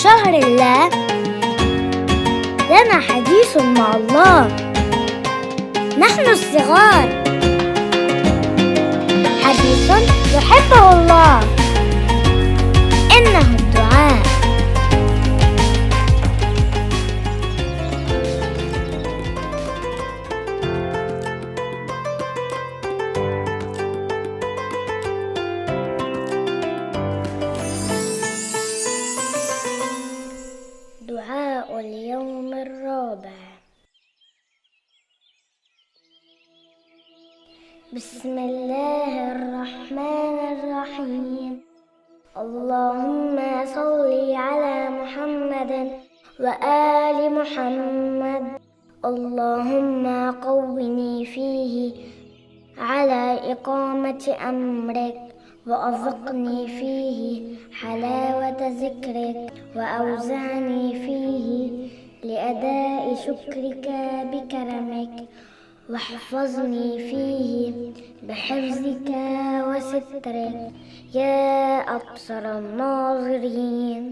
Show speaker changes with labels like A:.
A: شهر الله لنا حديث مع الله. نحن الصغار حديث يحبه الله، إنه الدعاء. دعاء اليوم الرابع. بسم الله الرحمن الرحيم. اللهم صل على محمد وآل محمد. اللهم قوّني فيه على إقامة أمرك، وأذقني فيه حلاوة ذكرك، وأوزعني فيه لأداء شكرك بكرمك، واحفظني فيه بحفظك وسترك يا أبصر الناظرين.